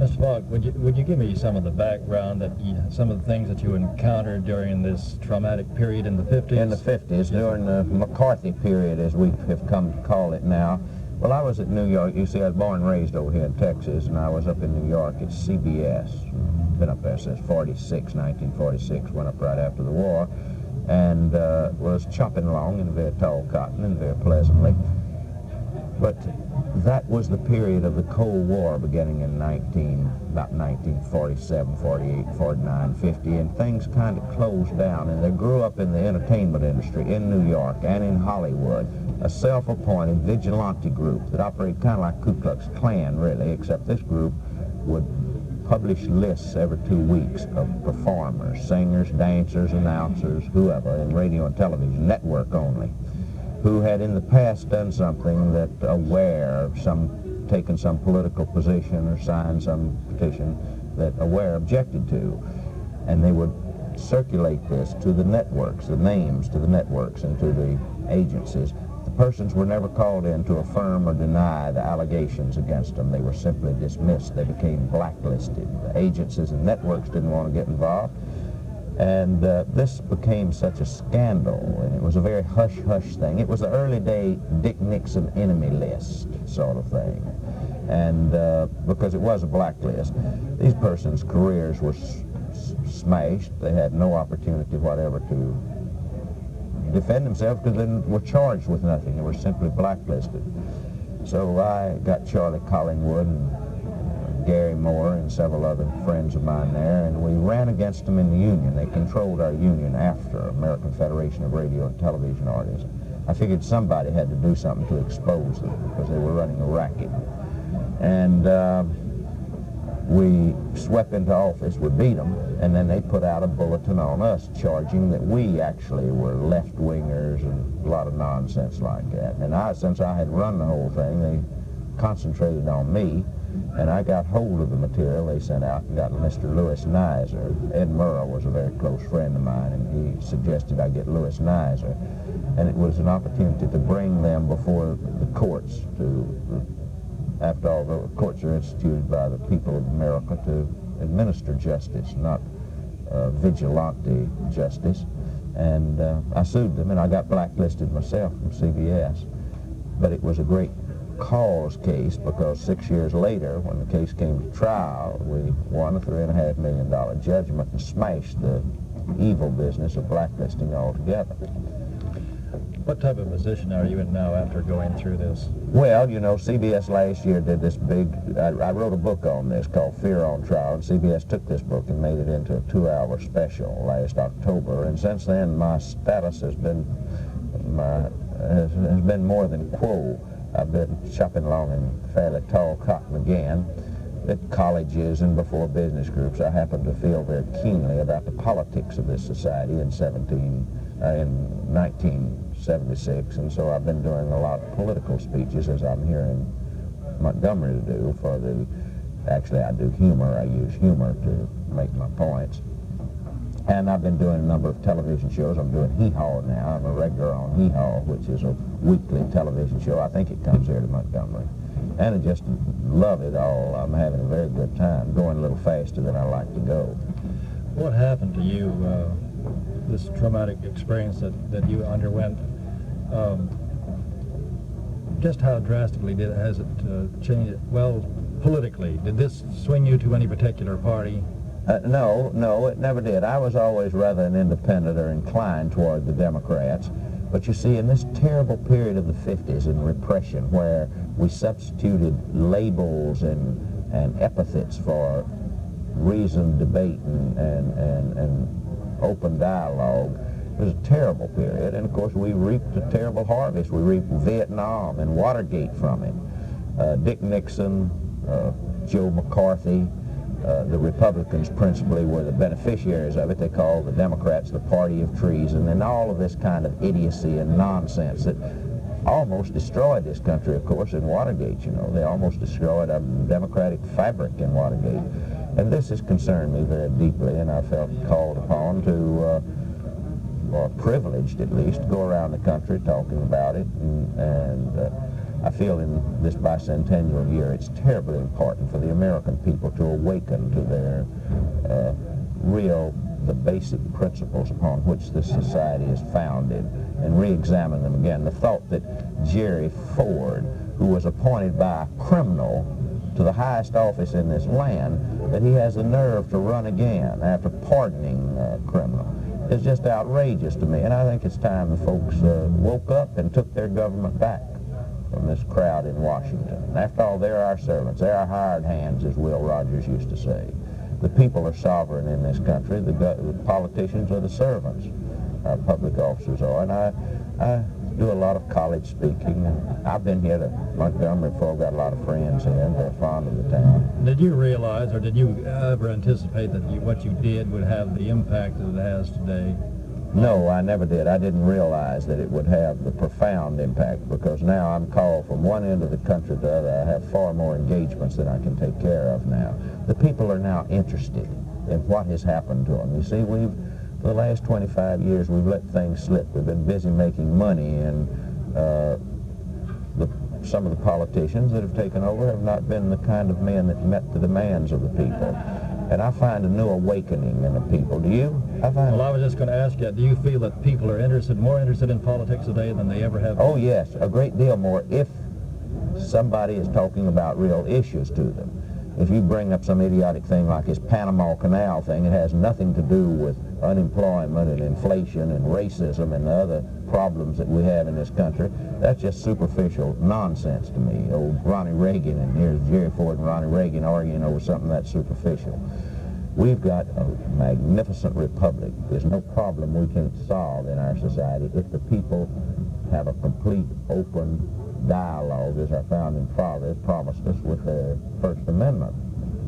Mr. Falk, would you give me some of the background, some of the things that you encountered during this traumatic period in the 50s? In the 50s, during the McCarthy period, as we have come to call it now. Well, I was at New York. You see, I was born and raised over here in Texas, and I was up in New York at CBS. Been up there since 1946, went up right after the war, and was chopping along in very tall cotton and very pleasantly. But that was the period of the Cold War beginning in about 1947, 48, 49, 50, and things kind of closed down, and there grew up in the entertainment industry in New York and in Hollywood a self-appointed vigilante group that operated kind of like Ku Klux Klan, really, except this group would publish lists every 2 weeks of performers, singers, dancers, announcers, whoever, in radio and television, network only, who had in the past done something that taken some political position or signed some petition that Aware objected to. And they would circulate this to the networks, the names to the networks and to the agencies. The persons were never called in to affirm or deny the allegations against them. They were simply dismissed. They became blacklisted. The agencies and networks didn't want to get involved. And this became such a scandal, and it was a very hush-hush thing. It was the early day Dick Nixon enemy list sort of thing. And because it was a blacklist, these persons' careers were smashed. They had no opportunity whatever to defend themselves because they were charged with nothing. They were simply blacklisted. So I got Charlie Collingwood and Gary Moore and several other friends of mine there, and we ran against them in the union. They controlled our union after American Federation of Radio and Television Artists. I figured somebody had to do something to expose them because they were running a racket. And we swept into office, we beat them, and then they put out a bulletin on us charging that we actually were left-wingers and a lot of nonsense like that. And since I had run the whole thing, they concentrated on me. And I got hold of the material they sent out and got Mr. Lewis Nizer. Ed Murrow was a very close friend of mine, and he suggested I get Lewis Nizer. And it was an opportunity to bring them before the courts after all, the courts are instituted by the people of America to administer justice, not vigilante justice. And I sued them, and I got blacklisted myself from CBS. But it was a great cause case because 6 years later, when the case came to trial, we won a $3.5 million judgment and smashed the evil business of blacklisting altogether. What type of position are you in now after going through this? Well, you know, CBS last year did this I wrote a book on this called Fear on Trial, and CBS took this book and made it into a 2-hour special last October, and since then my status has been more than quo. I've been chopping along in fairly tall cotton again at colleges and before business groups. I happen to feel very keenly about the politics of this society in 1976, and so I've been doing a lot of political speeches, as I'm here in Montgomery to do actually I do humor. I use humor to make my points. And I've been doing a number of television shows. I'm doing Hee Haw now. I'm a regular on Hee Haw, which is a weekly television show. I think it comes here to Montgomery. And I just love it all. I'm having a very good time, going a little faster than I like to go. What happened to you, this traumatic experience that you underwent? Just how drastically has it changed? Well, politically, did this swing you to any particular party? No, it never did. I was always rather an independent or inclined toward the Democrats. But you see, in this terrible period of the 50s in repression, where we substituted labels and epithets for reasoned debate and open dialogue, it was a terrible period. And of course, we reaped a terrible harvest. We reaped Vietnam and Watergate from it. Dick Nixon, Joe McCarthy. The Republicans principally were the beneficiaries of it. They called the Democrats the party of treason, and all of this kind of idiocy and nonsense that almost destroyed this country, of course, in Watergate. You know, they almost destroyed our democratic fabric in Watergate. And this has concerned me very deeply, and I felt called upon to, or privileged at least, to go around the country talking about it and I feel in this bicentennial year it's terribly important for the American people to awaken to their the basic principles upon which this society is founded and re-examine them again. The thought that Jerry Ford, who was appointed by a criminal to the highest office in this land, that he has the nerve to run again after pardoning a criminal, is just outrageous to me. And I think it's time the folks woke up and took their government back from this crowd in Washington. And after all, they're our servants. They're our hired hands, as Will Rogers used to say. The people are sovereign in this country. The politicians are the servants. Our public officers are. And I do a lot of college speaking. And I've been here to Montgomery before. I've got a lot of friends here, and they're fond of the town. Did you realize, or did you ever anticipate that what you did would have the impact that it has today? No, I never did. I didn't realize that it would have the profound impact, because now I'm called from one end of the country to the other. I have far more engagements than I can take care of now. The people are now interested in what has happened to them. You see, for the last 25 years, we've let things slip. We've been busy making money, and some of the politicians that have taken over have not been the kind of men that met the demands of the people. And I find a new awakening in the people. Do you? Well, I was just going to ask you, do you feel that people are more interested in politics today than they ever have been? Oh, yes, a great deal more if somebody is talking about real issues to them. If you bring up some idiotic thing like this Panama Canal thing, it has nothing to do with unemployment and inflation and racism and the other problems that we have in this country. That's just superficial nonsense to me. Old Ronnie Reagan, and here's Jerry Ford and Ronnie Reagan arguing over something that's superficial. We've got a magnificent republic. There's no problem we can't solve in our society if the people have a complete, open dialogue, as our founding fathers promised us with their First Amendment,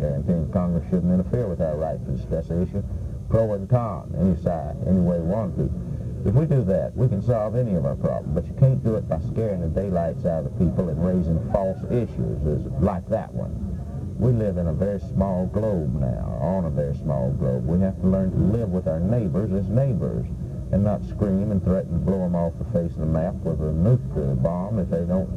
guaranteeing Congress shouldn't interfere with our right to discuss the issue, pro and con, any side, any way we want to. If we do that, we can solve any of our problems, but you can't do it by scaring the daylights out of the people and raising false issues like that one. We live in a very small globe now, on a very small globe. We have to learn to live with our neighbors as neighbors and not scream and threaten to blow them off the face of the map with a nuclear bomb if they don't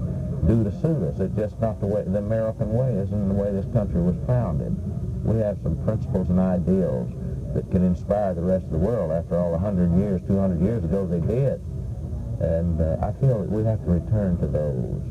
do to suit us. It's just not the way the American way isn't the way this country was founded. We have some principles and ideals that can inspire the rest of the world. After all, 100 years, 200 years ago, they did. And I feel that we have to return to those.